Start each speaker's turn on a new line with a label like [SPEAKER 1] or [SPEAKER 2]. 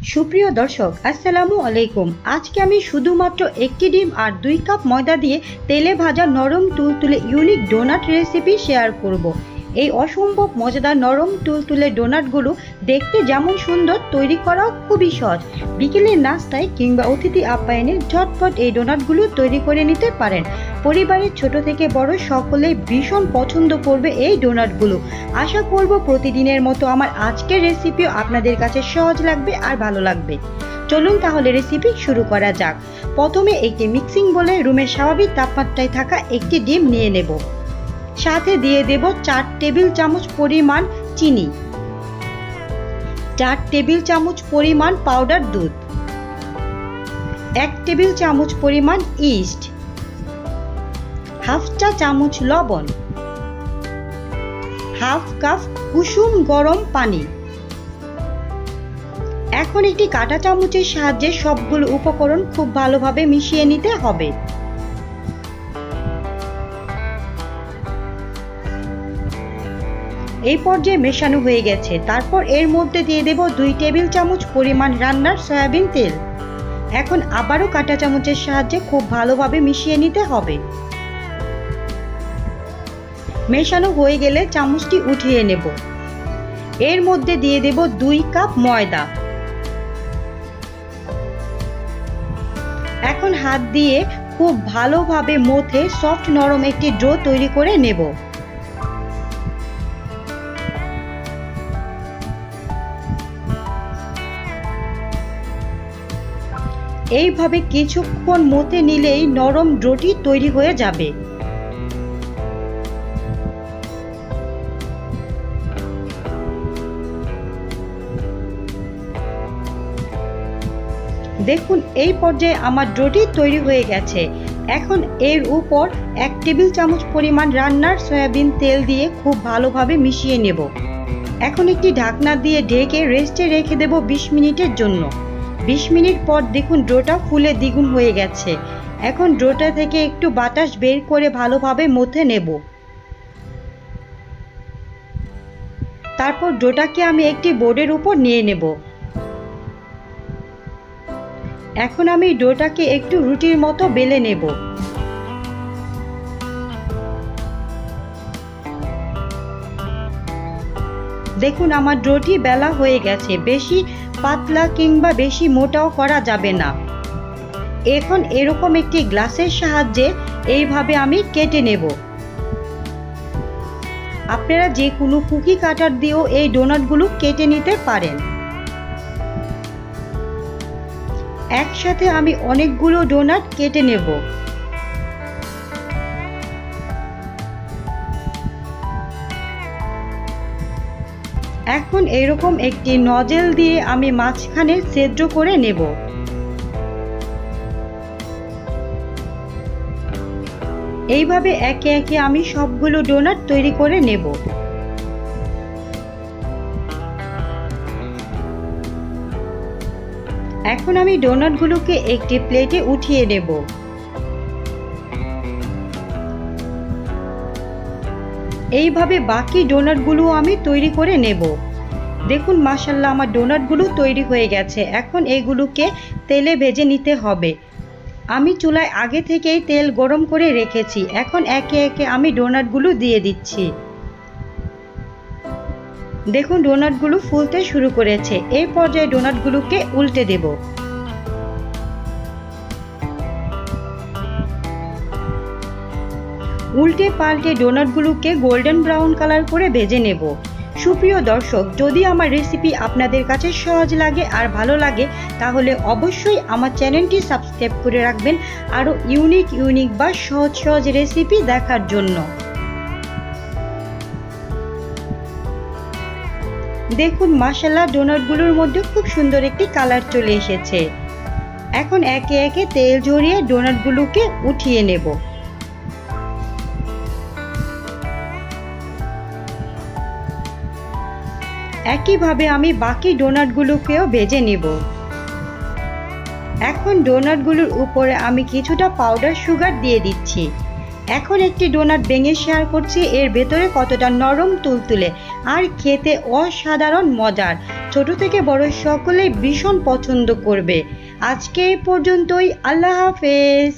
[SPEAKER 1] সুপ্রিয় দর্শক, আসসালামু আলাইকুম। আজকে আমি শুধুমাত্র একটি ডিম আর 2 কাপ ময়দা দিয়ে তেলে ভাজা নরম তুলতুলে ইউনিক ডোনাট রেসিপি শেয়ার করব। এই অসম্ভব মজাদার নরম তুলতুলে ডোনাটগুলো দেখতে যেমন সুন্দর, তৈরি করাও খুবই সহজ। বিকেলের নাস্তায় কিংবা অতিথি আপ্যায়নে ঝটপট এই ডোনাটগুলো তৈরি করে নিতে পারেন। পরিবারের ছোট থেকে বড় সকলেই ভীষণ পছন্দ করবে এই ডোনাটগুলো। আশা করব প্রতিদিনের মতো আমার আজকের রেসিপিও আপনাদের কাছে সহজ লাগবে আর ভালো লাগবে। চলুন তাহলে রেসিপি শুরু করা যাক। প্রথমে একটি মিক্সিং বোলে রুমের স্বাভাবিক তাপমাত্রায় থাকা একটি ডিম নিয়ে নেব। সাথে দিয়ে দেব 4 টেবিল চামচ পরিমাণ চিনি, 4 টেবিল চামচ পরিমাণ পাউডার দুধ, 1 টেবিল চামচ পরিমাণ ইস্ট, হাফ চা চামচ লবণ, হাফ কাপ কুসুম গরম পানি। এখন একটি কাঁটা চামচের সাহায্যে সবগুলো উপকরণ খুব ভালোভাবে মিশিয়ে নিতে হবে। এই পর্যায়ে মেশানো হয়ে গেছে। তারপর এর মধ্যে দিয়ে দেব 2 টেবিল চামচ পরিমাণ রান্নার সয়াবিন তেল। এখন আবারও কাঁটা চামচের সাহায্যে খুব ভালোভাবে মিশিয়ে নিতে হবে। মেশানো হয়ে গেলে চামচটি উঠিয়ে নেব। এর মধ্যে দিয়ে দেব 2 কাপ ময়দা। এখন হাত দিয়ে খুব ভালোভাবে মথে সফট নরম একটি ডো তৈরি করে নেব। এইভাবে কিছুক্ষণ মথে নিলেই নরম ডোটি তৈরি হয়ে যাবে। দেখুন, এই পর্যায়ে আমার ডোটি তৈরি হয়ে গেছে। এখন এর উপর 1 টেবিল চামচ পরিমাণ রান্নার সয়াবিন তেল দিয়ে খুব ভালোভাবে মিশিয়ে নেব। এখন একটি ঢাকনা দিয়ে ঢেকে রেস্টে রেখে দেব 20 মিনিটের জন্য। 20 মিনিট পর দেখুন ডোটা ফুলে দ্বিগুণ হয়ে গেছে। এখন ডোটা থেকে একটু বাতাস বের করে ভালোভাবে মথে নেব। তারপর ডোটাকে আমি একটি বোর্ডের উপর নিয়ে নেব। এখন আমি ডোটাকে একটু রুটির মতো বেলে নেব। দেখুন, আমার ডোটি বেলা হয়ে গেছে। বেশি পাতলা কিংবা বেশি মোটাও করা যাবে না। এখন এরকম একটি গ্লাসের সাহায্যে এইভাবে আমি কেটে নেব। আপনারা যে কোনো কুকি কাটার দিয়েও এই ডোনাটগুলো কেটে নিতে পারেন। একসাথে আমি অনেকগুলো ডোনাট কেটে নেব। এখন এরকম একটি নজেল দিয়ে আমি মাঝখানে ছিদ্র করে নেব। এইভাবে একে একে আমি সবগুলো ডোনাট তৈরি করে নেব। এখন আমি ডোনাটগুলোকে একটি প্লেটে উঠিয়ে নেব। এইভাবে বাকি ডোনাটগুলো আমি তৈরি করে নেব। দেখুন, মাশাআল্লাহ, আমার ডোনাটগুলো তৈরি হয়ে গেছে। এখন এগুলোকে তেলে ভেজে নিতে হবে। আমি চুলায় আগে থেকেই তেল গরম করে রেখেছি। এখন একে একে আমি ডোনাটগুলো দিয়ে দিচ্ছি। দেখুন, ডোনাটগুলো ফুলতে শুরু করেছে। এই পর্যায়ে ডোনাটগুলোকে উল্টে দেব। উল্টে পাল্টে ডোনাটগুলোকে গোল্ডেন ব্রাউন কালার করে ভেজে নেব। সুপ্রিয় দর্শক, যদি আমার রেসিপি আপনাদের কাছে সহজ লাগে আর ভালো লাগে তাহলে অবশ্যই আমার চ্যানেলটি সাবস্ক্রাইব করে রাখবেন আরও ইউনিক বা সহজ রেসিপি দেখার জন্য। দেখুন, মাশাআল্লাহ, ডোনাটগুলোর মধ্যে খুব সুন্দর একটি কালার চলে এসেছে। এখন একে একে তেল ঝরিয়ে ডোনাটগুলোকে উঠিয়ে নেব। একইভাবে আমি বাকি ডোনাটগুলোকেও ভেজে নেব। এখন ডোনাটগুলোর উপরে আমি কিছুটা পাউডার সুগার দিয়ে দিচ্ছি। এখন একটি ডোনাট ভেঙে শেয়ার করছি এর ভেতরে কতটা নরম তুলতুলে আর খেতে অসাধারণ মজার। ছোট থেকে বড় সকলেই ভীষণ পছন্দ করবে। আজকে এই পর্যন্তই, আল্লাহ হাফেজ।